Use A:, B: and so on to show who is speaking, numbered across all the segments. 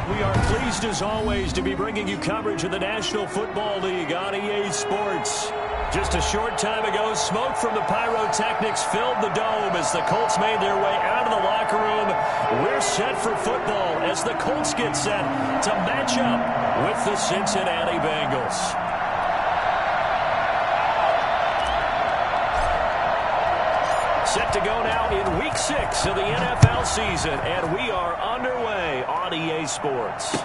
A: We are pleased as always to be bringing you coverage of the National Football League on EA Sports. Just a short time ago, smoke from the pyrotechnics filled the dome as the Colts made their way out of the locker room. We're set for football as the Colts get set to match up with the Cincinnati Bengals. Set to go now in Week 6 of the NFL season, and we are underway on EA Sports.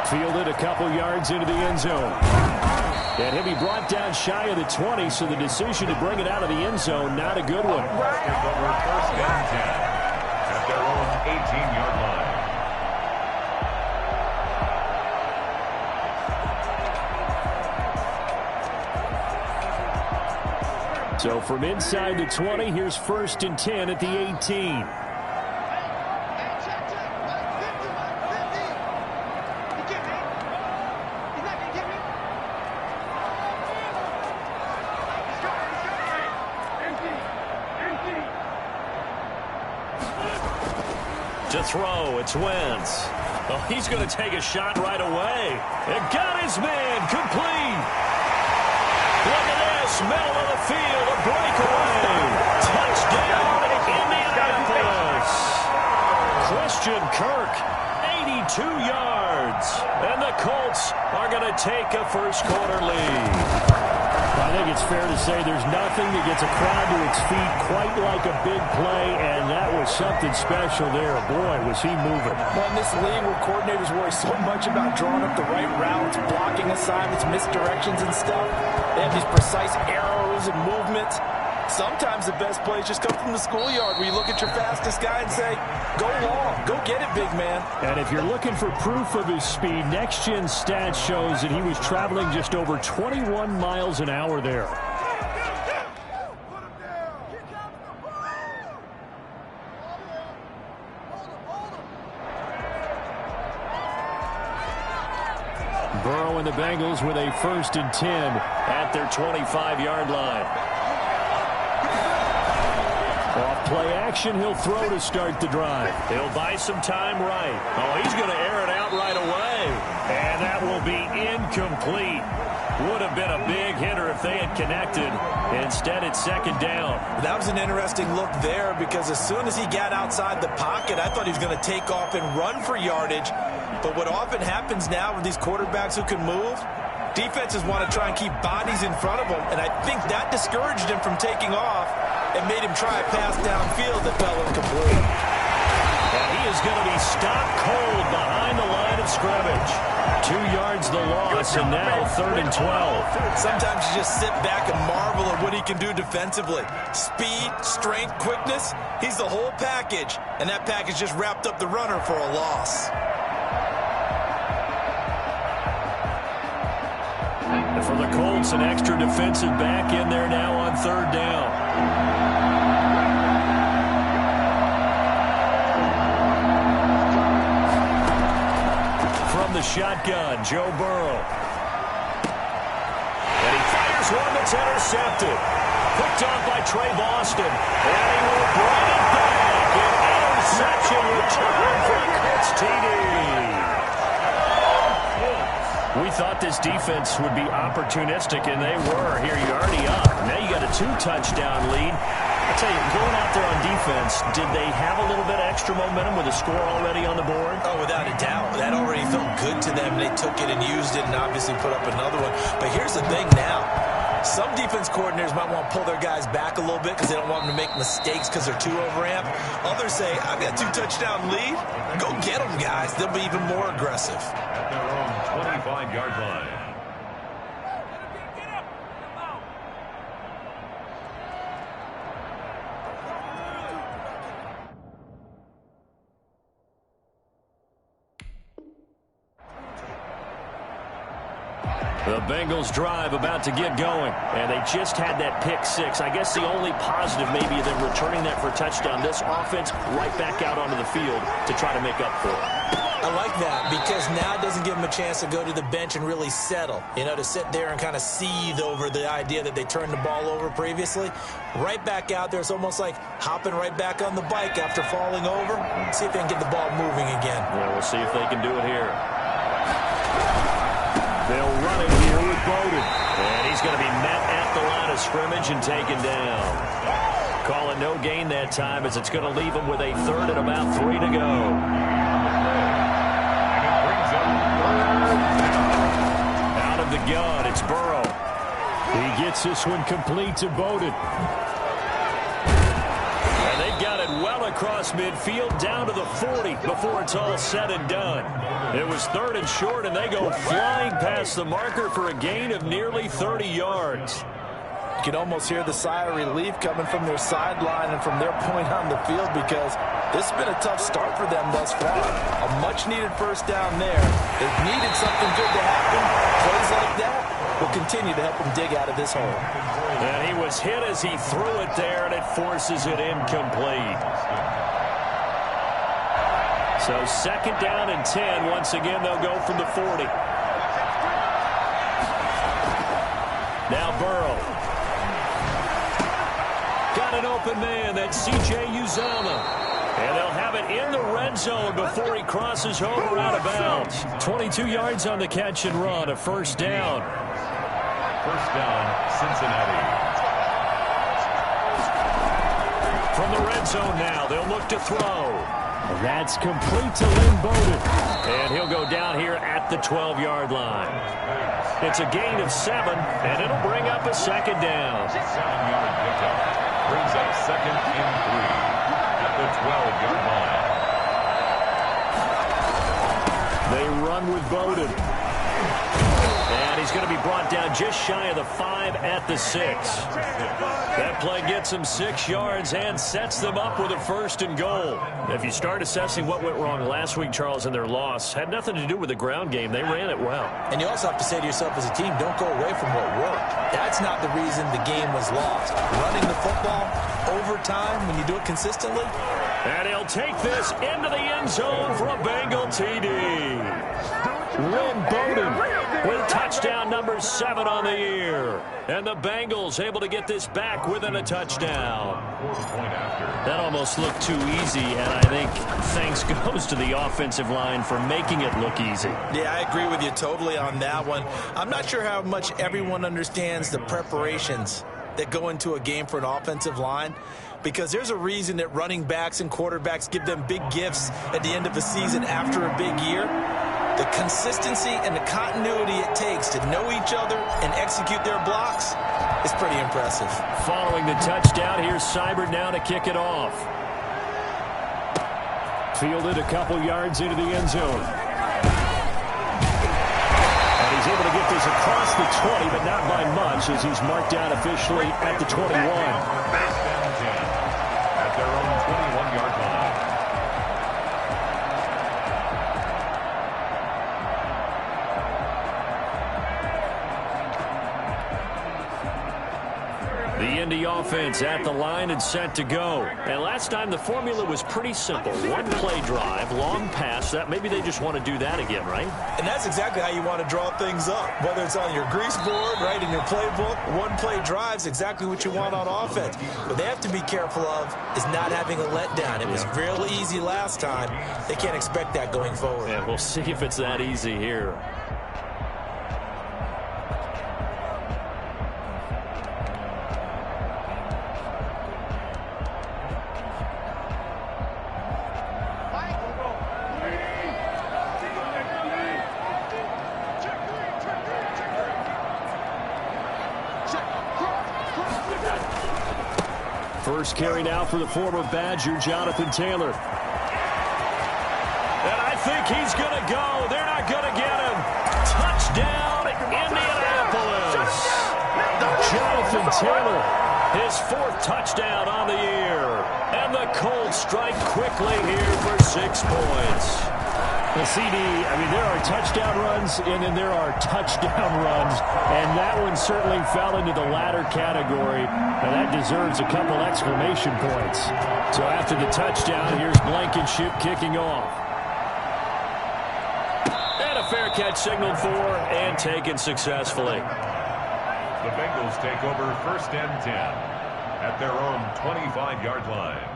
A: Fielded a couple yards into the end zone. And he'll be brought down shy of the 20, so the decision to bring it out of the end zone, not a good one.
B: First and 10 at their own 18-yard line.
A: So from inside the 20, here's 1st and 10 at the 18. To throw, it's Wentz. Oh, he's going to take a shot right away. It got his man complete. Look at this, middle of the field, a breakaway. Touchdown, Indianapolis. Christian Kirk, 82 yards. And the Colts are going to take a first-quarter lead. I think it's fair to say there's nothing that gets a crowd to its feet quite like a big play, and that was something special there. Boy, was he moving.
C: Well, in this league where coordinators worry so much about drawing up the right routes, blocking assignments, misdirections and stuff, they have these precise arrows and movements. Sometimes the best plays just come from the schoolyard where you look at your fastest guy and say, go long, go get it, big man.
A: And if you're looking for proof of his speed, Next Gen Stats shows that he was traveling just over 21 miles an hour there. Burrow and the Bengals with a 1st and 10 at their 25-yard line. Off play action, he'll throw to start the drive. He'll buy some time right. Oh, he's going to air it out right away. And that will be incomplete. Would have been a big hitter if they had connected. Instead, it's 2nd down.
C: That was an interesting look there because as soon as he got outside the pocket, I thought he was going to take off and run for yardage. But what often happens now with these quarterbacks who can move, defenses want to try and keep bodies in front of them. And I think that discouraged him from taking off and made him try a pass downfield that fell incomplete.
A: And he is going to be stopped cold behind the line of scrimmage. 2 yards the loss, and now 3rd and 12.
C: Sometimes you just sit back and marvel at what he can do defensively. Speed, strength, quickness, he's the whole package. And that package just wrapped up the runner for a loss.
A: And for the Colts, an extra defensive back in there now on 3rd down. From the shotgun, Joe Burrow. And he fires one that's intercepted. Picked off by Trey Boston. And he will bring it back. An interception return for a Colts TD. We thought this defense would be opportunistic, and they were. Here, you're already up. Now you got a 2-touchdown lead. I tell you, going out there on defense, did they have a little bit of extra momentum with a score already on the board?
C: Oh, without a doubt. That already felt good to them. They took it and used it and obviously put up another one. But here's the thing now. Some defense coordinators might want to pull their guys back a little bit because they don't want them to make mistakes because they're too overamped. Others say, I've got a 2-touchdown lead. Go get them, guys. They'll be even more aggressive.
B: At their own 25-yard line.
A: The Bengals drive about to get going, and they just had that pick 6. I guess the only positive maybe of them returning that for a touchdown. This offense right back out onto the field to try to make up for it.
C: I like that because now it doesn't give them a chance to go to the bench and really settle. You know, to sit there and kind of seethe over the idea that they turned the ball over previously. Right back out there. It's almost like hopping right back on the bike after falling over. See if they can get the ball moving again.
A: Yeah, we'll see if they can do it here. They'll run it here with Bowden. And he's going to be met at the line of scrimmage and taken down. Call it no gain that time as it's going to leave him with a third and about 3 to go. Out of the gun, it's Burrow. He gets this one complete to Bowden. And they've got it well across midfield down to the 40 before it's all said and done. It was 3rd and short, and they go flying past the marker for a gain of nearly 30 yards.
C: You can almost hear the sigh of relief coming from their sideline and from their point on the field because this has been a tough start for them thus far. A much-needed first down there. They've needed something good to happen. Plays like that will continue to help them dig out of this hole.
A: And he was hit as he threw it there, and it forces it incomplete. So 2nd down and 10. Once again, they'll go from the 40. Now Burrow. Got an open man. That's C.J. Uzomah. And they'll have it in the red zone before he crosses over out of bounds. 22 yards on the catch and run. A first down.
B: First down, Cincinnati.
A: From the red zone now, they'll look to throw. And that's complete to Lynn Bowden. And he'll go down here at the 12-yard line. It's a gain of 7, and it'll bring up a 2nd down.
B: 7-yard pickup. Brings up 2nd and 3 at the 12-yard line.
A: They run with Bowden. And he's going to be brought down just shy of the 5 at the 6. That play gets him 6 yards and sets them up with a 1st and goal. If you start assessing what went wrong last week, Charles, in their loss, had nothing to do with the ground game. They ran it well.
C: And you also have to say to yourself as a team, don't go away from what worked. That's not the reason the game was lost. Running the football overtime when you do it consistently.
A: And he'll take this into the end zone for a Bengal TD. Lynn Bowden with touchdown number 7 on the year. And the Bengals able to get this back within a touchdown. That almost looked too easy, and I think thanks goes to the offensive line for making it look easy.
C: Yeah, I agree with you totally on that one. I'm not sure how much everyone understands the preparations that go into a game for an offensive line, because there's a reason that running backs and quarterbacks give them big gifts at the end of a season after a big year. The consistency and the continuity it takes to know each other and execute their blocks is pretty impressive.
A: Following the touchdown, here's Seibert now to kick it off. Fielded a couple yards into the end zone. And he's able to get this across the 20, but not by much as he's marked down officially at the 21.
B: At their own 21-yard line.
A: The Indy offense at the line and set to go. And last time the formula was pretty simple. One play drive, long pass. That maybe they just want to do that again, right?
C: And that's exactly how you want to draw things up. Whether it's on your grease board, right, in your playbook, one play drive's exactly what you want on offense. What they have to be careful of is not having a letdown. It was real easy last time. They can't expect that going forward.
A: Yeah, we'll see if it's that easy here. First carry now for the former Badger, Jonathan Taylor. And I think he's going to go. They're not going to get him. Touchdown, Indianapolis. Jonathan Taylor, his 4th touchdown on the year. And the Colts strike quickly here for 6 points. The CD, I mean, there are touchdown runs, and then there are touchdown runs, and that one certainly fell into the latter category, and that deserves a couple exclamation points. So after the touchdown, here's Blankenship kicking off. fair catch signaled for and taken successfully.
B: The Bengals take over 1st and 10 at their own 25-yard line.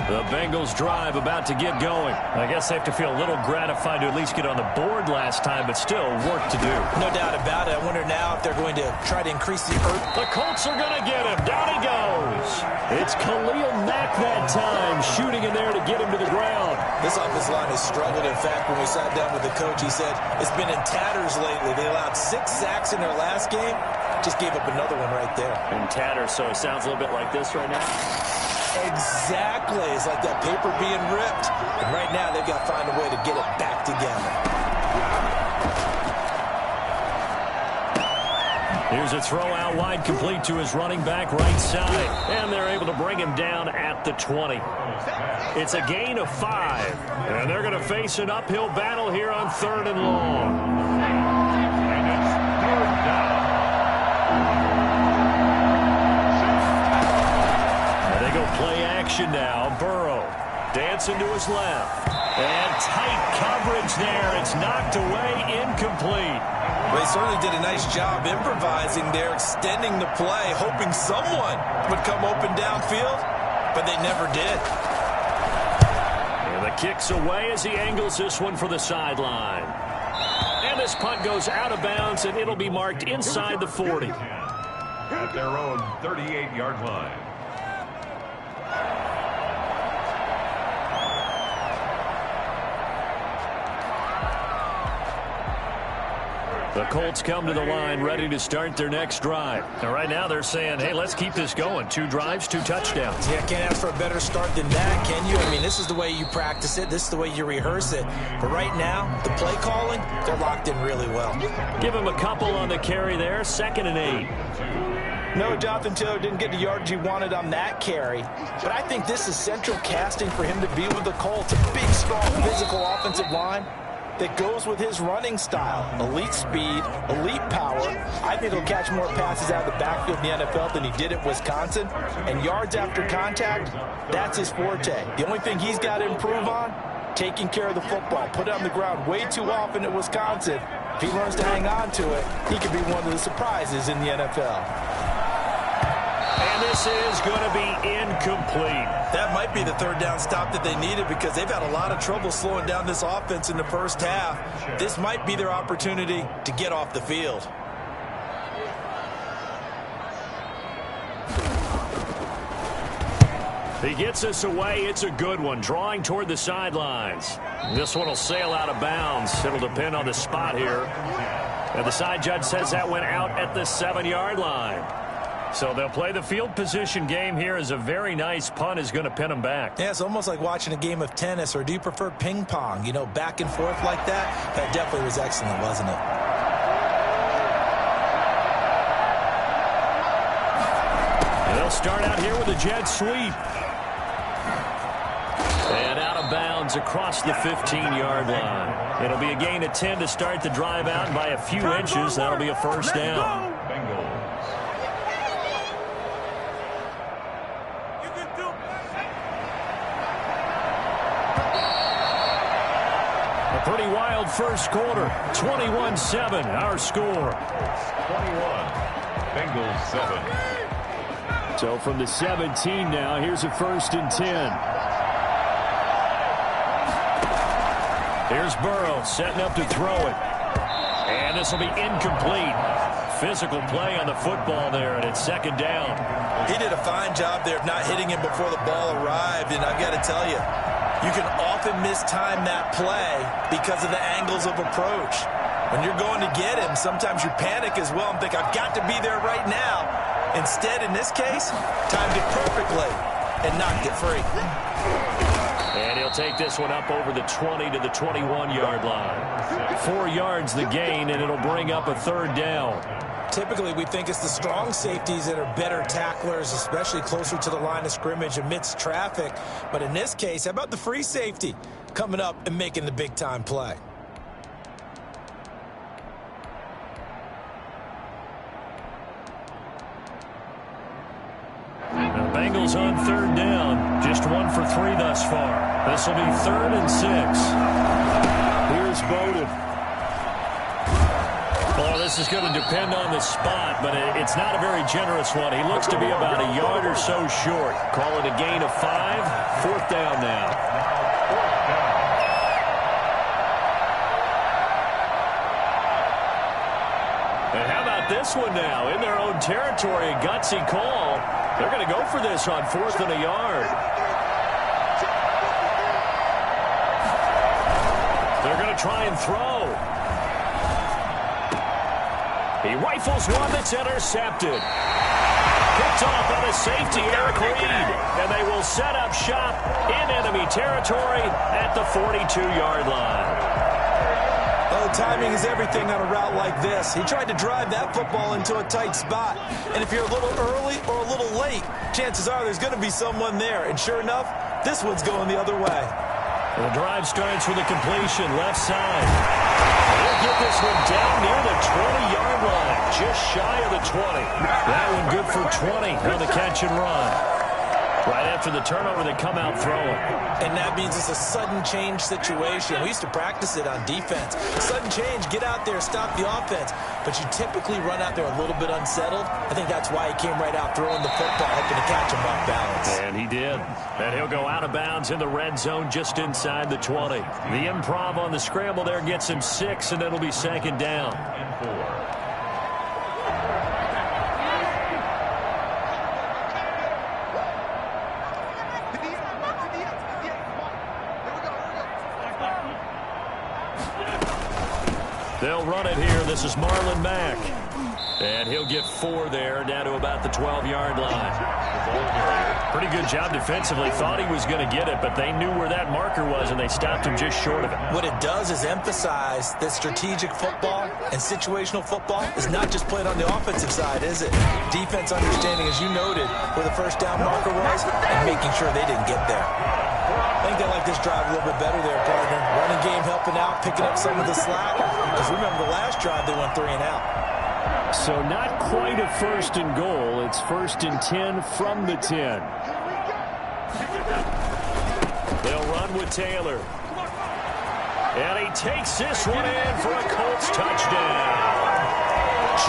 A: The Bengals drive about to get going. I guess they have to feel a little gratified to at least get on the board last time, but still work to do.
C: No doubt about it. I wonder now if they're going to try to increase the earth.
A: The Colts are going to get him. Down he goes. It's Khalil Mack that time, shooting in there to get him to the ground.
C: This offensive line has struggled. In fact, when we sat down with the coach, he said it's been in tatters lately. They allowed 6 sacks in their last game. Just gave up another one right there.
A: In tatters, so it sounds a little bit like this right now.
C: Exactly. It's like that paper being ripped. And right now, they've got to find a way to get it back together.
A: Here's a throw out wide, complete to his running back right side. And they're able to bring him down at the 20. It's a gain of 5. And they're going to face an uphill battle here on 3rd and long.
B: And it's 3rd down.
A: They go play action now. Burrow dancing to his left. And tight coverage there. It's knocked away, incomplete.
C: They certainly did a nice job improvising there, extending the play, hoping someone would come open downfield, but they never did.
A: And the kick's away as he angles this one for the sideline. And this punt goes out of bounds, and it'll be marked inside the 40.
B: At their own 38-yard line.
A: The Colts come to the line ready to start their next drive. And right now they're saying, hey, let's keep this going. 2 drives, 2 touchdowns.
C: Yeah, can't ask for a better start than that, can you? I mean, this is the way you practice it. This is the way you rehearse it. But right now, the play calling, they're locked in really well.
A: Give him a couple on the carry there. 2nd and 8.
C: No, Jonathan Taylor didn't get the yardage he wanted on that carry. But I think this is central casting for him to be with the Colts. A big, strong, physical offensive line that goes with his running style. Elite speed, elite power. I think he'll catch more passes out of the backfield in the NFL than he did at Wisconsin. And yards after contact, that's his forte. The only thing he's got to improve on, taking care of the football. Put it on the ground way too often at Wisconsin. If he learns to hang on to it, he could be one of the surprises in the NFL.
A: And this is going to be incomplete.
C: That might be the 3rd down stop that they needed because they've had a lot of trouble slowing down this offense in the first half. This might be their opportunity to get off the field.
A: He gets us away. It's a good one. Drawing toward the sidelines. This one will sail out of bounds. It'll depend on the spot here. And the side judge says that went out at the 7-yard line. So they'll play the field position game here as a very nice punt is going to pin them back.
C: Yeah, it's almost like watching a game of tennis, or do you prefer ping pong? You know, back and forth like that? That definitely was excellent, wasn't it?
A: And they'll start out here with a jet sweep. And out of bounds across the 15-yard line. It'll be a gain of 10 to start the drive out by a few inches. That'll be a 1st down. Pretty wild first quarter. 21-7, our score.
B: 21, Bengals 7.
A: So from the 17 now, here's a 1st and 10. Here's Burrow setting up to throw it. And this will be incomplete. Physical play on the football there, and it's 2nd down.
C: He did a fine job there of not hitting him before the ball arrived, and I've got to tell you, you can often mistime that play because of the angles of approach. When you're going to get him, sometimes you panic as well and think, I've got to be there right now. Instead, in this case, timed it perfectly and knocked it free.
A: And he'll take this one up over the 20 to the 21-yard line. 4 yards the gain, and it'll bring up a 3rd down.
C: Typically, we think it's the strong safeties that are better tacklers, especially closer to the line of scrimmage amidst traffic. But in this case, how about the free safety coming up and making the big-time play?
A: Bengals on third down. Just 1 for 3 thus far. This will be 3rd and 6. Here's Bowden. Well, this is going to depend on the spot, but it's not a very generous one. He looks to be about a yard or so short. Call it a gain of 5. 4th down now. And how about this one now? In their own territory, a gutsy call. They're going to go for this on 4th and a yard. They're going to try and throw. He rifles one that's intercepted. Picked off by the safety, Eric Reed. And they will set up shop in enemy territory at the 42-yard line.
C: Oh, timing is everything on a route like this. He tried to drive that football into a tight spot. And if you're a little early or a little late, chances are there's going to be someone there. And sure enough, this one's going the other way.
A: The drive starts with a completion, left side. He'll get this one down near the 20-yard line, just shy of the 20. That one good for 20 on the catch and run. Right after the turnover, they come out throwing.
C: And that means it's a sudden change situation. We used to practice it on defense. Sudden change, get out there, stop the offense. But you typically run out there a little bit unsettled. I think that's why he came right out throwing the football, hoping to catch him off balance.
A: And he did. And he'll go out of bounds in the red zone just inside the 20. The improv on the scramble there gets him 6, and it'll be 2nd down.
B: And 4.
A: They'll run it here. This is Marlon Mack. And he'll get 4 there, down to about the 12-yard line. Pretty good job defensively. Thought he was going to get it, but they knew where that marker was, and they stopped him just short of it.
C: What it does is emphasize that strategic football and situational football is not just played on the offensive side, is it? Defense understanding, as you noted, where the first down marker was and making sure they didn't get there. I think they like this drive a little bit better there, partner. Running game helping out, picking up some of the slack. Because remember, the last drive, they went 3 and out.
A: So not quite a 1st and goal. It's 1st and 10 from the 10. They'll run with Taylor. And he takes this one in for a Colts touchdown.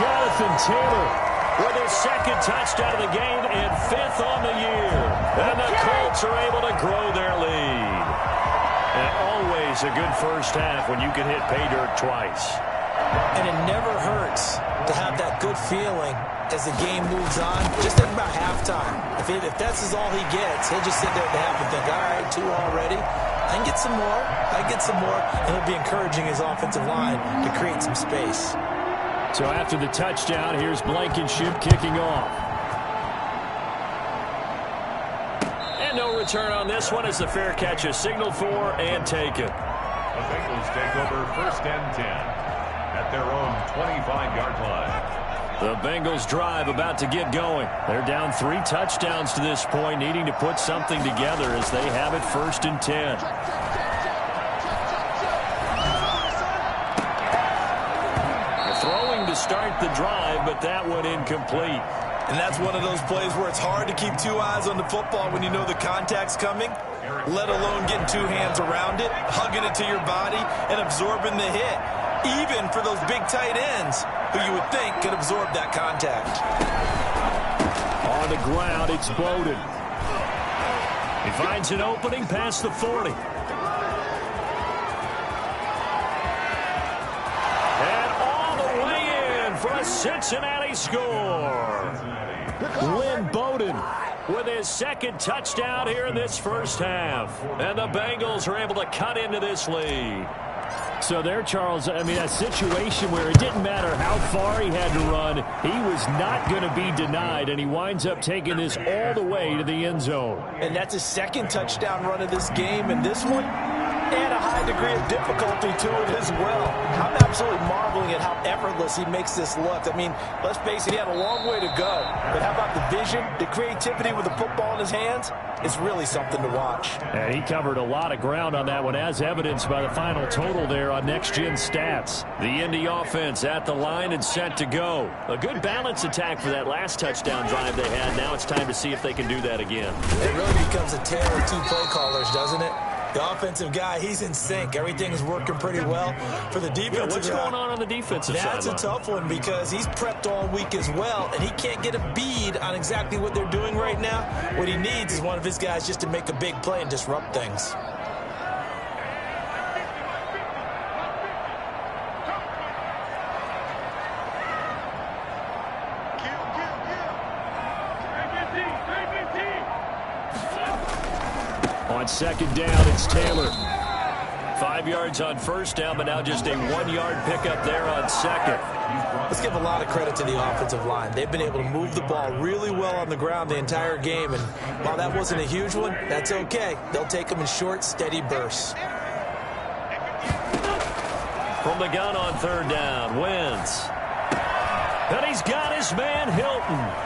A: Jonathan Taylor with his 2nd touchdown of the game and 5th on the year. And the Colts are able to grow their lead. And always a good first half when you can hit pay dirt twice.
C: And it never hurts to have that good feeling as the game moves on. Just think about halftime. If that's all he gets, he'll just sit there at the half and think, all right, 2 already. I can get some more. I can get some more. And he'll be encouraging his offensive line to create some space.
A: So after the touchdown, here's Blankenship kicking off. And no return on this one as the fair catch is signaled for and taken.
B: The Bengals take over 1st and 10 at their own 25-yard line.
A: The Bengals drive about to get going. They're down 3 touchdowns to this point, needing to put something together as they have it 1st and 10. Throwing to start the drive, but that one incomplete.
C: And that's one of those plays where it's hard to keep 2 eyes on the football when you know the contact's coming, let alone getting 2 hands around it, hugging it to your body, and absorbing the hit. Even for those big tight ends who you would think could absorb that contact.
A: On the ground, it's Bowden. He finds an opening past the 40. And all the way in for a Cincinnati score. Lynn Bowden with his 2nd touchdown here in this first half. And the Bengals are able to cut into this lead. So there, Charles, I mean, a situation where it didn't matter how far he had to run, he was not going to be denied, and he winds up taking this all the way to the end zone.
C: And that's his 2nd touchdown run of this game, and this one, and a high degree of difficulty to it as well. I'm absolutely marveling at how effortless he makes this look. I mean, let's face it, he had a long way to go, but how about the vision, the creativity with the football in his hands, it's really something to watch.
A: And he covered a lot of ground on that one, as evidenced by the final total there on Next Gen Stats. The Indy offense at the line and set to go. A good balance attack for that last touchdown drive they had. Now it's time to see if they can do that again.
C: It really becomes a tale of two play callers, doesn't it? The offensive guy, he's in sync. Everything is working pretty well. For the defensive
A: what's
C: guy,
A: going on the defensive side?
C: That's a tough one because he's prepped all week as well, and he can't get a bead on exactly what they're doing right now. What he needs is one of his guys just to make a big play and disrupt things.
A: On second down, it's Taylor. 5 yards on first down, but now just a 1-yard pickup there on second.
C: Let's give a lot of credit to the offensive line. They've been able to move the ball really well on the ground the entire game, and while that wasn't a huge one, that's okay. They'll take them in short, steady bursts.
A: From the gun on third down, Wentz. And he's got his man, Hilton.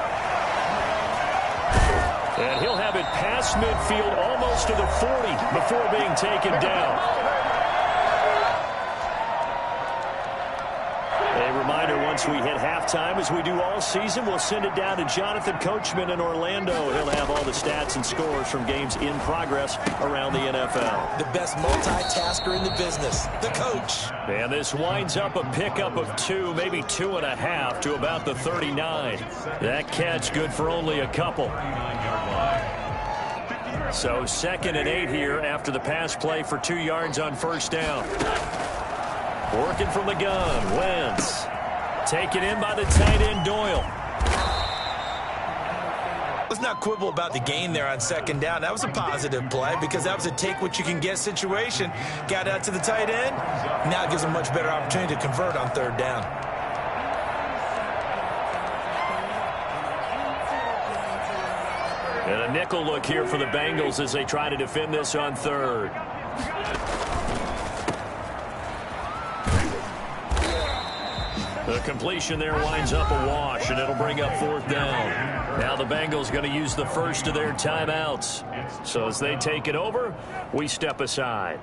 A: And he'll have it past midfield, almost to the 40, before being taken down. A reminder, once we hit halftime, as we do all season, we'll send it down to Jonathan Coachman in Orlando. He'll have all the stats and scores from games in progress around the NFL.
C: The best multitasker in the business, the coach.
A: And this winds up a pickup of 2, maybe 2.5 to about the 39. That catch good for only a couple. So 2nd and 8 here after the pass play for 2 yards on first down. Working from the gun, Wentz. Taken in by the tight end, Doyle.
C: Let's not quibble about the gain there on second down. That was a positive play because that was a take-what-you-can-get situation. Got out to the tight end. Now it gives a much better opportunity to convert on third down.
A: And a nickel look here for the Bengals as they try to defend this on third. The completion there winds up a wash, and it'll bring up fourth down. Now the Bengals going to use the first of their timeouts. So as they take it over, we step aside.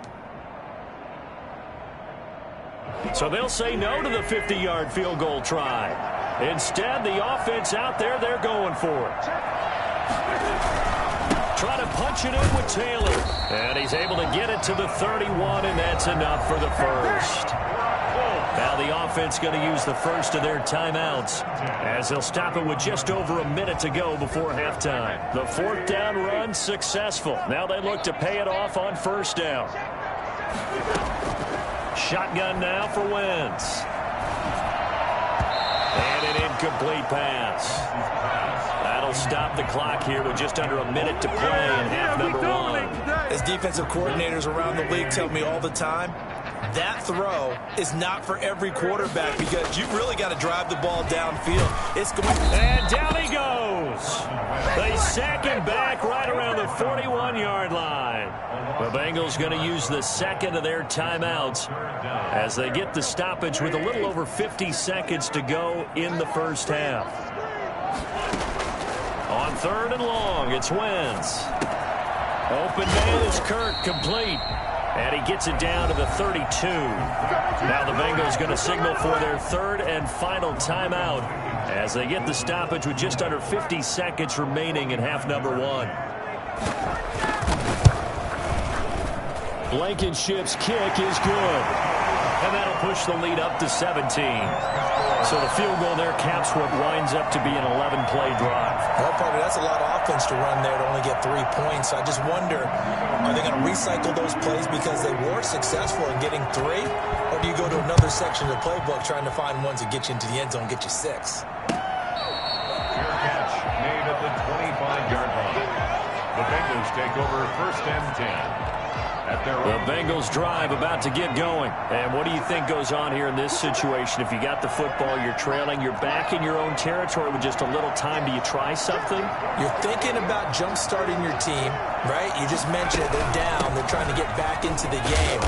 A: So they'll say no to the 50-yard field goal try. Instead, the offense out there, they're going for it. Try to punch it in with Taylor. And he's able to get it to the 31, and that's enough for the first. Now the offense going to use the first of their timeouts as they'll stop it with just over a minute to go before halftime. The fourth down run successful. Now they look to pay it off on first down. Shotgun now for Wentz. And an incomplete pass. That'll stop the clock here with just under a minute to play in half number 1.
C: As defensive coordinators around the league tell me all the time, that throw is not for every quarterback because you've really got to drive the ball downfield. It's going.
A: And down he goes. They sack him back right around the 41-yard line. The Bengals going to use the second of their timeouts as they get the stoppage with a little over 50 seconds to go in the first half. On third and long, it's Wentz. Open man is Kirk, complete. And he gets it down to the 32. Now the Bengals going to signal for their third and final timeout as they get the stoppage with just under 50 seconds remaining in half number 1. Blankenship's kick is good. And that'll push the lead up to 17. So the field goal there caps what winds up to be an 11-play drive.
C: Well, partner, that's a lot of offense to run there to only get 3 points. I just wonder, are they going to recycle those plays because they were successful in getting 3? Or do you go to another section of the playbook trying to find ones that get you into the end zone, get you 6?
B: Fair catch made at the 25-yard line. The Bengals take over first and 10.
A: The Bengals drive about to get going. And what do you think goes on here in this situation? If you got the football, you're trailing, you're back in your own territory with just a little time. Do you try something?
C: You're thinking about jump-starting your team, right? You just mentioned it. They're down. They're trying to get back into the game.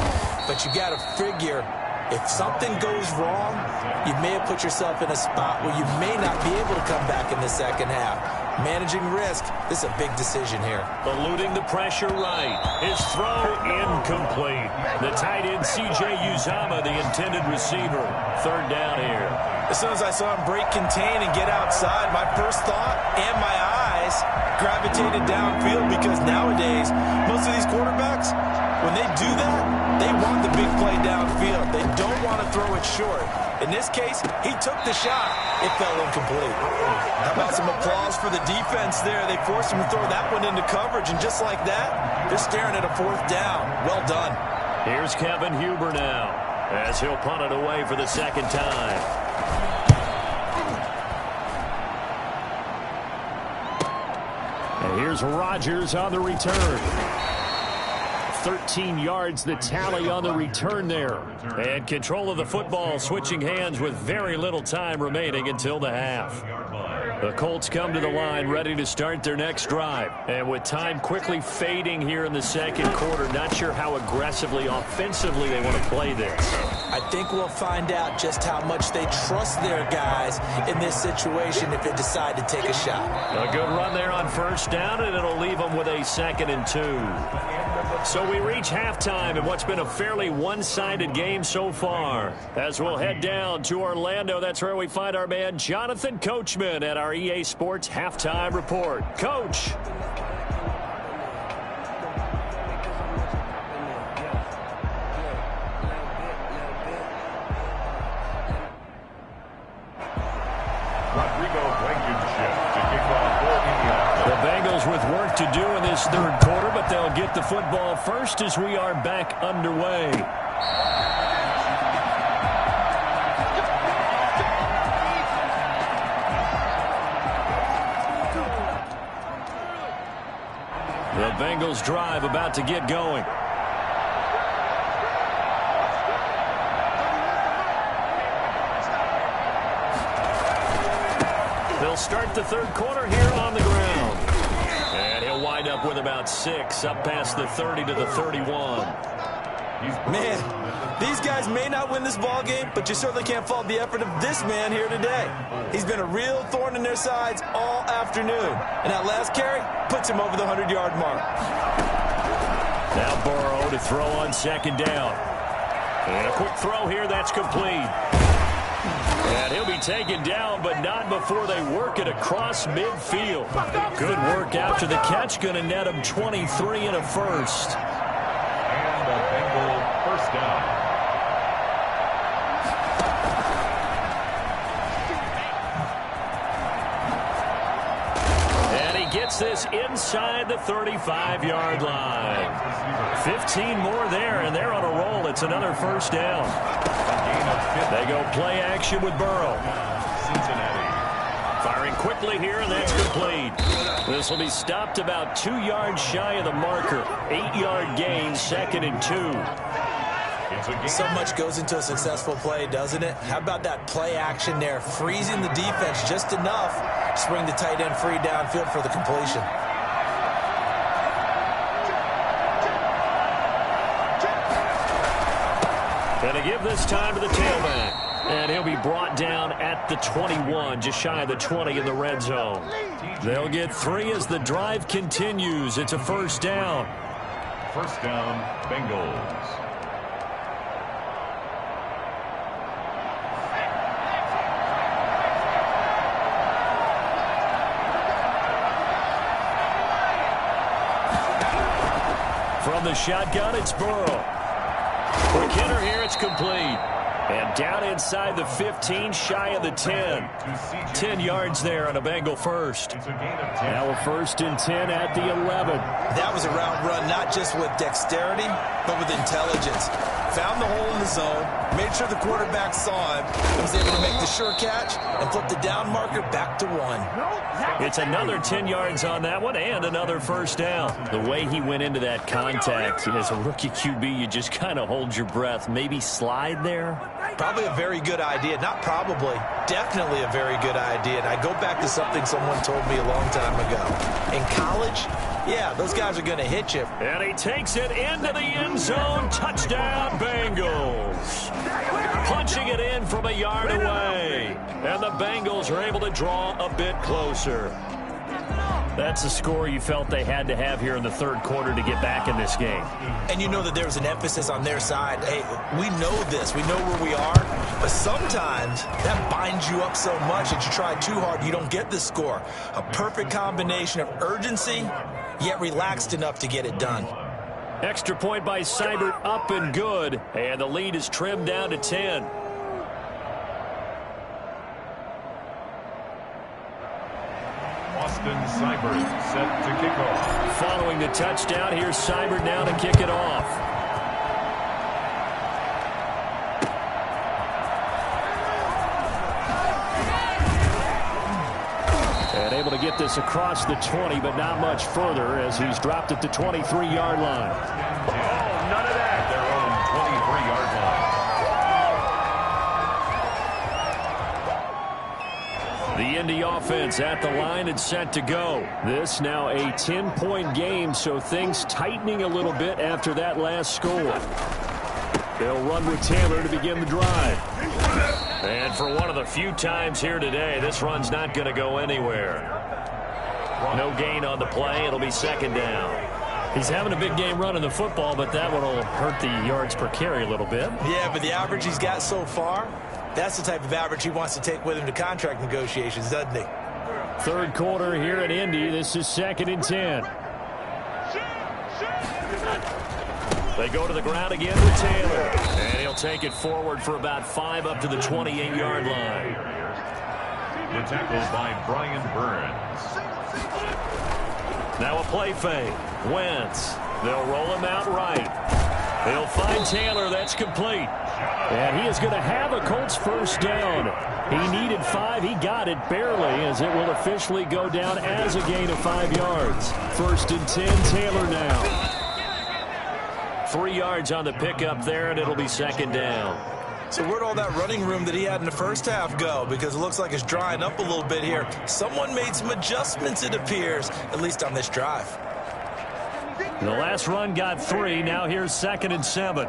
C: But you got to figure, if something goes wrong, you may have put yourself in a spot where you may not be able to come back in the second half. Managing risk. This is a big decision here.
A: Eluding the pressure right. His throw incomplete. The tight end C.J. Uzomah, the intended receiver. Third down here.
C: As soon as I saw him break contain and get outside, my first thought and my eyes gravitated downfield, because nowadays, most of these quarterbacks, when they do that, they want the big play downfield. They don't want to throw it short. In this case, he took the shot. It fell incomplete. How about some applause for the defense there? They forced him to throw that one into coverage, and just like that, they're staring at a fourth down. Well done.
A: Here's Kevin Huber now, as he'll punt it away for the second time. And here's Rodgers on the return. 13 yards the tally on the return there. And control of the football switching hands with very little time remaining until the half. The Colts come to the line ready to start their next drive. And with time quickly fading here in the second quarter, not sure how aggressively, offensively they want to play this.
C: I think we'll find out just how much they trust their guys in this situation if they decide to take a shot.
A: A good run there on first down, and it'll leave them with a 2nd and 2. So we reach halftime in what's been a fairly one-sided game so far. As we'll head down to Orlando, that's where we find our man Jonathan Coachman at our EA Sports Halftime Report. Coach. With work to do in this third quarter, but they'll get the football first as we are back underway. The Bengals drive about to get going. They'll start the third quarter here on the ground. And he'll wind up with about 6, up past the 30 to the 31.
C: Man, these guys may not win this ball game, but you certainly can't fault the effort of this man here today. He's been a real thorn in their sides all afternoon. And that last carry puts him over the 100-yard mark.
A: Now Burrow to throw on second down. And a quick throw here, that's complete. And he'll be taken down, but not before they work it across midfield. Good work after the catch, going to net him 23 and a first.
B: And a Bengal first down.
A: And he gets this inside the 35-yard line. 15 more there, and they're on a roll. It's another first down. They go play action with Burrow.
B: Cincinnati.
A: Firing quickly here, and that's complete. This will be stopped about 2 yards shy of the marker. 8-yard gain, 2nd and 2.
C: So much goes into a successful play, doesn't it? How about that play action there? Freezing the defense just enough to bring the tight end free downfield for the completion.
A: And to give this time to the tailback. And he'll be brought down at the 21, just shy of the 20 in the red zone. They'll get 3 as the drive continues. It's a first down.
B: First down, Bengals.
A: From the shotgun, it's Burrow. Quick hitter here, it's complete. And down inside the 15, shy of the 10. 10 yards there on a Bengal first. Now a 1st and 10 at the 11.
C: That was a route run not just with dexterity, but with intelligence. Found the hole in the zone, made sure the quarterback saw him, and was able to make the sure catch and flip the down marker back to 1.
A: It's another 10 yards on that one and another first down. The way he went into that contact, as a rookie QB, you just kind of hold your breath. Maybe slide there?
C: Probably a very good idea. Not probably. Definitely a very good idea. And I go back to something someone told me a long time ago. In college, yeah, those guys are going to hit you.
A: And he takes it into the end zone. Touchdown, Bengals. Punching it in from a yard away. And the Bengals are able to draw a bit closer. That's a score you felt they had to have here in the third quarter to get back in this game.
C: And you know that there was an emphasis on their side. Hey, we know this. We know where we are. But sometimes that binds you up so much that you try too hard, you don't get the score. A perfect combination of urgency, yet relaxed enough to get it done.
A: Extra point by Seibert, up and good. And the lead is trimmed down to 10.
B: Austin Seibert set to kick off.
A: Following the touchdown, here's Seibert now to kick it off. And able to get this across the 20, but not much further as he's dropped at the 23-yard line.
B: Oh, none of that. Their own 23-yard line.
A: The Indy offense at the line and set to go. This now a 10-point game, so things tightening a little bit after that last score. They'll run with Taylor to begin the drive. And for one of the few times here today, this run's not going to go anywhere. No gain on the play. It'll be second down. He's having a big game running the football, but that one will hurt the yards per carry a little bit.
C: Yeah, but the average he's got so far, that's the type of average he wants to take with him to contract negotiations, doesn't he?
A: Third quarter here at Indy. This is 2nd and 10. They go to the ground again with Taylor. And he'll take it forward for about 5 up to the 28-yard line.
B: The tackle by Brian Burns.
A: Now a play fake. Wentz. They'll roll him out right. They'll find Taylor. That's complete. And he is going to have a Colts first down. He needed 5. He got it barely as it will officially go down as a gain of 5 yards. 1st and 10, Taylor now. 3 yards on the pickup there, and it'll be second down.
C: So where'd all that running room that he had in the first half go? Because it looks like it's drying up a little bit here. Someone made some adjustments, it appears, at least on this drive.
A: The last run got 3. Now here's 2nd and 7.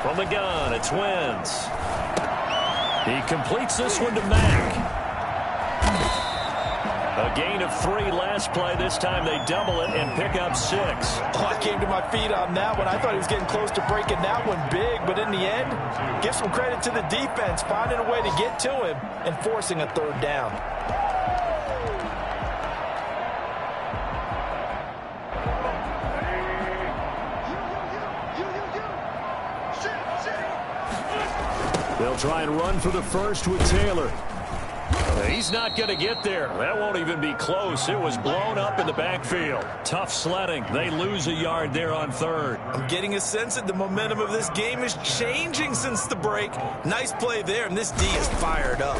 A: From the gun, it's Wentz. He completes this one to Mack. A gain of 3 last play. This time they double it and pick up 6.
C: Oh, I came to my feet on that one. I thought he was getting close to breaking that one big, but in the end, give some credit to the defense, finding a way to get to him and forcing a 3rd down.
A: They'll try and run for the first with Taylor. He's not going to get there. That won't even be close. It was blown up in the backfield. Tough sledding. They lose a yard there on 3rd.
C: I'm getting a sense that the momentum of this game is changing since the break. Nice play there, and this D is fired up.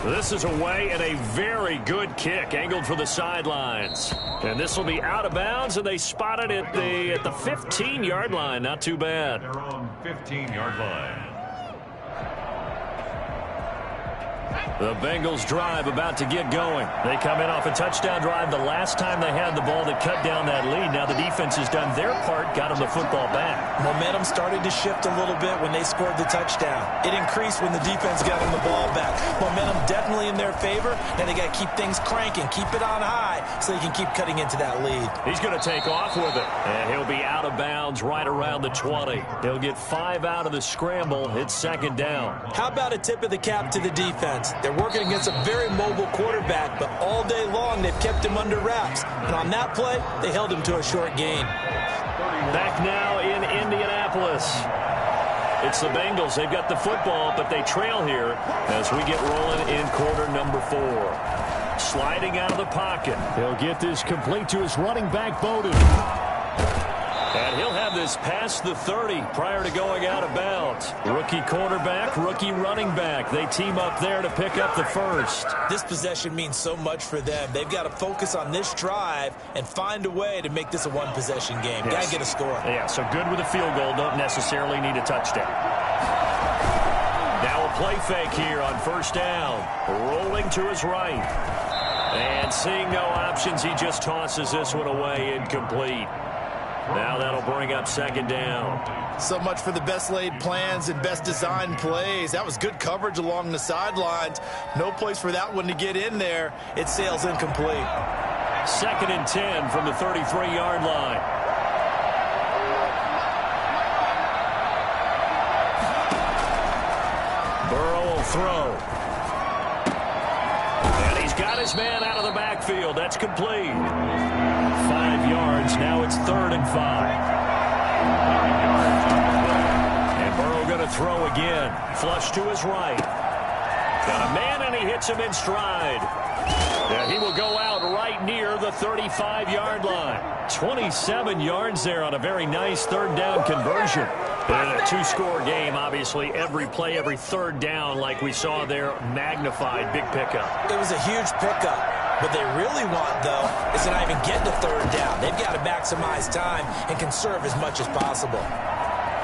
A: This is away and a very good kick angled for the sidelines. And this will be out of bounds, and they spot it at the 15-yard line. Not too bad.
B: Their own 15-yard line.
A: The Bengals drive about to get going. They come in off a touchdown drive the last time they had the ball that cut down that lead. Now the defense has done their part, got them the football back. Momentum
C: started to shift a little bit when they scored the touchdown. It increased when the defense got them the ball back. Momentum definitely in their favor. Now they got to keep things cranking, keep it on high so they can keep cutting into that lead.
A: He's going to take off with it. And he'll be out of bounds right around the 20. He'll get 5 out of the scramble. It's second down.
C: How about a tip of the cap to the defense? They're working against a very mobile quarterback, but all day long they've kept him under wraps. And on that play, they held him to a short gain.
A: Back now in Indianapolis. It's the Bengals. They've got the football, but they trail here as we get rolling in quarter number 4. Sliding out of the pocket. He'll get this complete to his running back, Bowden. And he'll have this past the 30 prior to going out of bounds. Rookie quarterback, rookie running back. They team up there to pick up the first.
C: This possession means so much for them. They've got to focus on this drive and find a way to make this a one-possession game. Got to get a score.
A: Yeah, so good with a field goal. Don't necessarily need a touchdown. Now a play fake here on first down. Rolling to his right. And seeing no options, he just tosses this one away incomplete. Now that'll bring up second down.
C: So much for the best laid plans and best designed plays. That was good coverage along the sidelines. No place for that one to get in there. It sails incomplete.
A: Second and 10 from the 33-yard line. Burrow will throw. And he's got his man out of the backfield. That's complete. 5 yards. Now it's 3rd and 5. And Burrow going to throw again. Flush to his right. Got a man, and he hits him in stride. And he will go out right near the 35-yard line. 27 yards there on a very nice 3rd down conversion. And a 2-score game, obviously, every play, every 3rd down, like we saw there, magnified, big pickup.
C: It was a huge pickup. What they really want, though, is to not even get to 3rd down. They've got to maximize time and conserve as much as possible.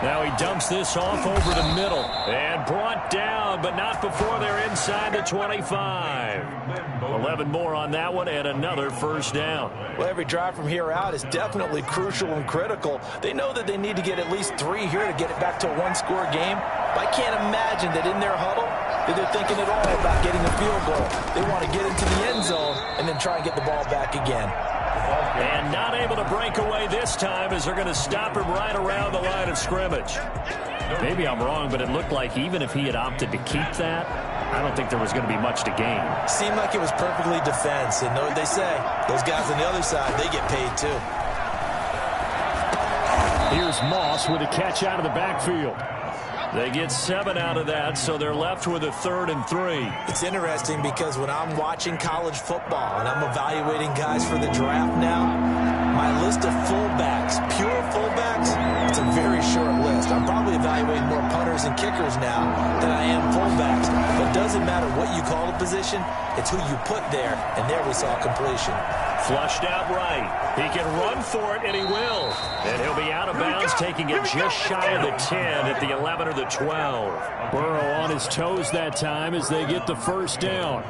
A: Now he dumps this off over the middle and brought down, but not before they're inside the 25. 11 more on that one and another 1st down.
C: Well, every drive from here out is definitely crucial and critical. They know that they need to get at least 3 here to get it back to a 1-score game. But I can't imagine that in their huddle that they're thinking at all about getting a field goal. They want to get into the end zone and then try and get the ball back again.
A: And not able to break away this time as they're going to stop him right around the line of scrimmage. Maybe I'm wrong, but it looked like even if he had opted to keep that, I don't think there was going to be much to gain.
C: Seemed like it was perfectly defense. And know what they say, those guys on the other side, they get paid too.
A: Here's Moss with a catch out of the backfield. They get 7 out of that, so they're left with a 3rd and 3.
C: It's interesting because when I'm watching college football and I'm evaluating guys for the draft now, my list of fullbacks, pure fullbacks, it's a very short list. I'm probably evaluating more punters and kickers now than I am fullbacks. But it doesn't matter what you call a position, it's who you put there, and there we saw completion.
A: Flushed out right. He can run for it, and he will. And he'll be out of bounds, taking it just shy of the 10 at the 11 or the 12. Burrow on his toes that time as they get the 1st down.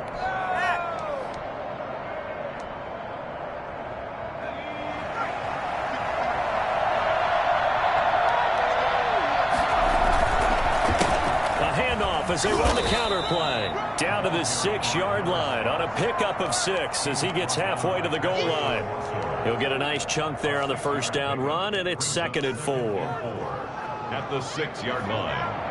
A: As they run the counter play down to the 6-yard line on a pickup of 6 as he gets halfway to the goal line. He'll get a nice chunk there on the 1st down run, and it's 2nd and 4.
B: At the 6-yard line.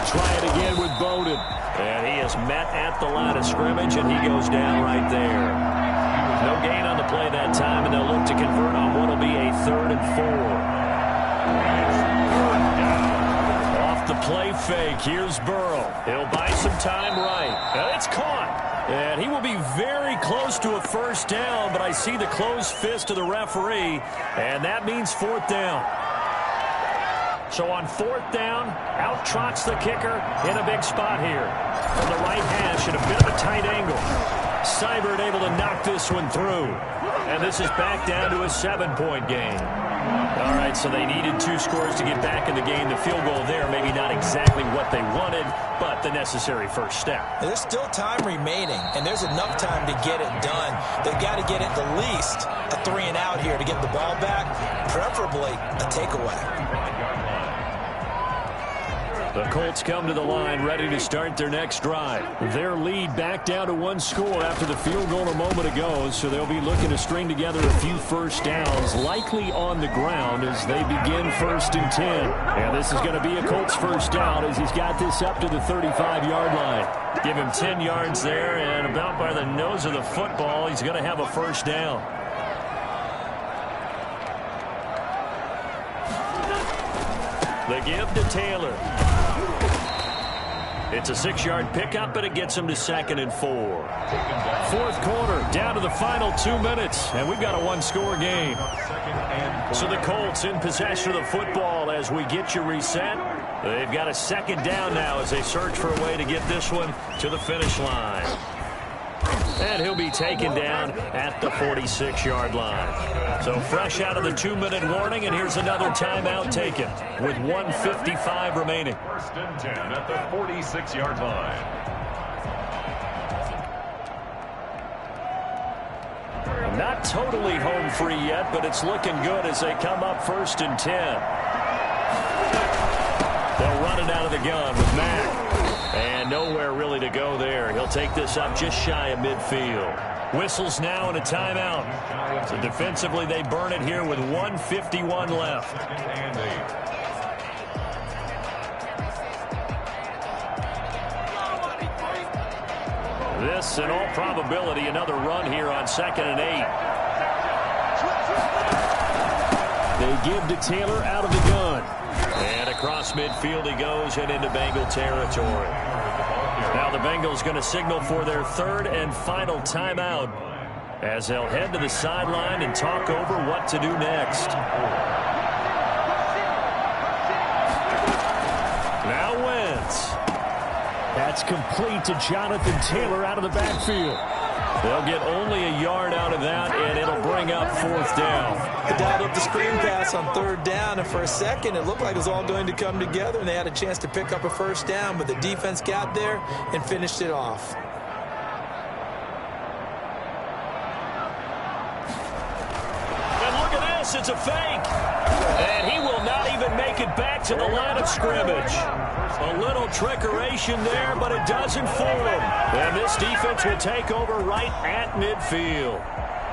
A: Try it again with Bowden. And he is met at the line of scrimmage, and he goes down right there. No gain on the play that time, and they'll look to convert on what will be a 3rd and 4. Off the play fake, here's Burrow. He'll buy some time right. And it's caught. And he will be very close to a 1st down, but I see the closed fist of the referee, and that means 4th down. So on 4th down, out trots the kicker in a big spot here. From the right hash at a bit of a tight angle. Seibert able to knock this one through. And this is back down to a 7-point game. All right, so they needed 2 scores to get back in the game. The field goal there, maybe not exactly what they wanted, but the necessary 1st step.
C: There's still time remaining, and there's enough time to get it done. They've got to get at the least a 3 and out here to get the ball back, preferably a takeaway.
A: The Colts come to the line ready to start their next drive. Their lead back down to 1 score after the field goal a moment ago, so they'll be looking to string together a few 1st downs, likely on the ground as they begin 1st and 10. And this is going to be a Colts 1st down as he's got this up to the 35-yard line. Give him 10 yards there, and about by the nose of the football, he's going to have a 1st down. The give to Taylor. It's a 6-yard pickup, but it gets him to 2nd and 4. 4th quarter, down to the final 2 minutes, and we've got a 1-score game. So the Colts in possession of the football as we get you reset. They've got a 2nd down now as they search for a way to get this one to the finish line. And he'll be taken down at the 46-yard line. So fresh out of the 2-minute warning, and here's another timeout taken with 1:55 remaining.
B: First and 10 at the 46-yard line.
A: Not totally home free yet, but it's looking good as they come up 1st and 10. They'll run it out of the gun with Mack. And nowhere really to go there. He'll take this up just shy of midfield. Whistles now and a timeout. So defensively they burn it here with 1:51 left. This, in all probability, another run here on 2nd and 8. They give to Taylor out of the gun. And across midfield he goes and into Bengal territory. Now the Bengals going to signal for their 3rd and final timeout as they'll head to the sideline and talk over what to do next. Now Wentz. That's complete to Jonathan Taylor out of the backfield. They'll get only a yard out of that, and it'll bring up 4th down.
C: They dialed up the screen pass on 3rd down, and for a second it looked like it was all going to come together, and they had a chance to pick up a 1st down, but the defense got there and finished it off.
A: And look at this, it's a fake. And he will not even make it back to the line of scrimmage. A little trickeration there, but it doesn't fool him. And this defense will take over right at midfield.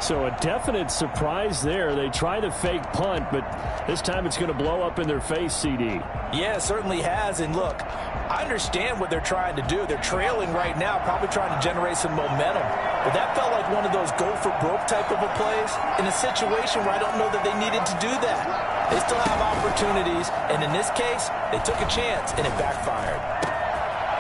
A: So a definite surprise there. They try the fake punt, but this time it's going to blow up in their face, CD.
C: Yeah, it certainly has. And look, I understand what they're trying to do. They're trailing right now, probably trying to generate some momentum. But that felt like one of those go-for-broke type of a plays in a situation where I don't know that they needed to do that. They still have opportunities, and in this case, they took a chance, and it backfired.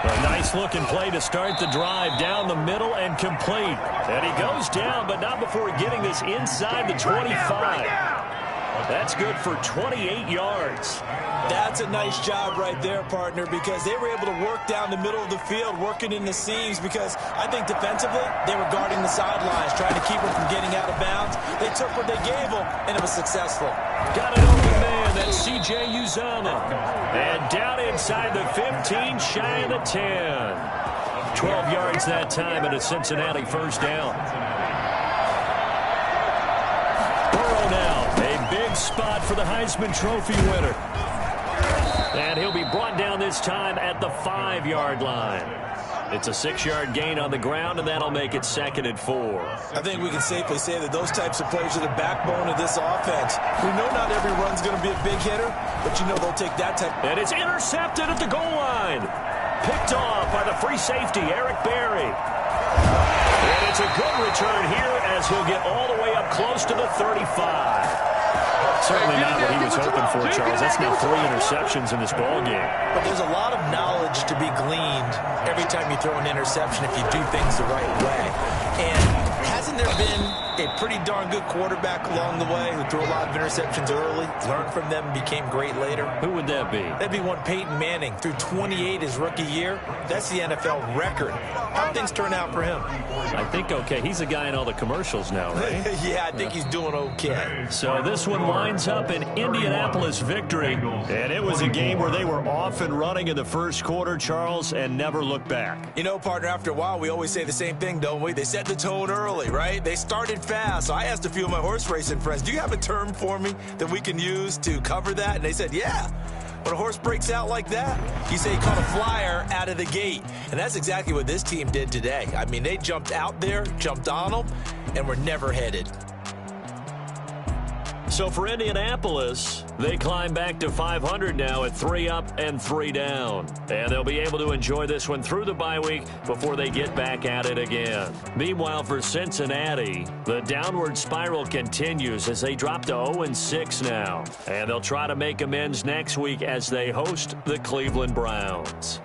A: A nice-looking play to start the drive down the middle and complete. And he goes down, but not before getting this inside the 25. That's good for 28 yards.
C: That's a nice job right there, partner, because they were able to work down the middle of the field, working in the seams, because I think defensively they were guarding the sidelines, trying to keep them from getting out of bounds. They took what they gave them, and it was successful.
A: Got an open man, that's C.J. Uzomah. And down inside the 15, shy of the 10. 12 yards that time, and a Cincinnati 1st down. Burrow now, a big spot for the Heisman Trophy winner. And he'll be brought down this time at the 5-yard line. It's a 6-yard gain on the ground, and that'll make it 2nd and 4.
C: I think we can safely say that those types of plays are the backbone of this offense. We know not every run's going to be a big hitter, but you know they'll take that type.
A: And it's intercepted at the goal line. Picked off by the free safety, Eric Berry. And it's a good return here as he'll get all the way up close to the 35. Certainly not what he was hoping for, Charles. That's now 3 interceptions in this ballgame.
C: But there's a lot of knowledge to be gleaned every time you throw an interception if you do things the right way. And hasn't there been a pretty darn good quarterback along the way who threw a lot of interceptions early, learned from them, became great later?
A: Who would that be?
C: That'd be one Peyton Manning. Threw 28 his rookie year. That's the NFL record. How'd things turn out for him?
A: I think okay. He's a guy in all the commercials now, right?
C: Yeah, I think he's doing okay.
A: So this one lines up an Indianapolis victory. And it was a game where they were off and running in the first quarter, Charles, and never looked back.
C: You know, partner, after a while, we always say the same thing, don't we? They set the tone early, right? They started fast. So I asked a few of my horse racing friends, do you have a term for me that we can use to cover that? And they said, yeah. When a horse breaks out like that, you say he caught a flyer out of the gate. And that's exactly what this team did today. I mean, they jumped out there, jumped on them, and were never headed.
A: So for Indianapolis, they climb back to 500 now at 3 up and 3 down. And they'll be able to enjoy this one through the bye week before they get back at it again. Meanwhile, for Cincinnati, the downward spiral continues as they drop to 0-6 now. And they'll try to make amends next week as they host the Cleveland Browns.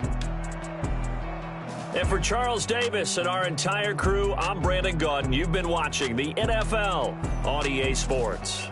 A: And for Charles Davis and our entire crew, I'm Brandon Gaudin. You've been watching the NFL on EA Sports.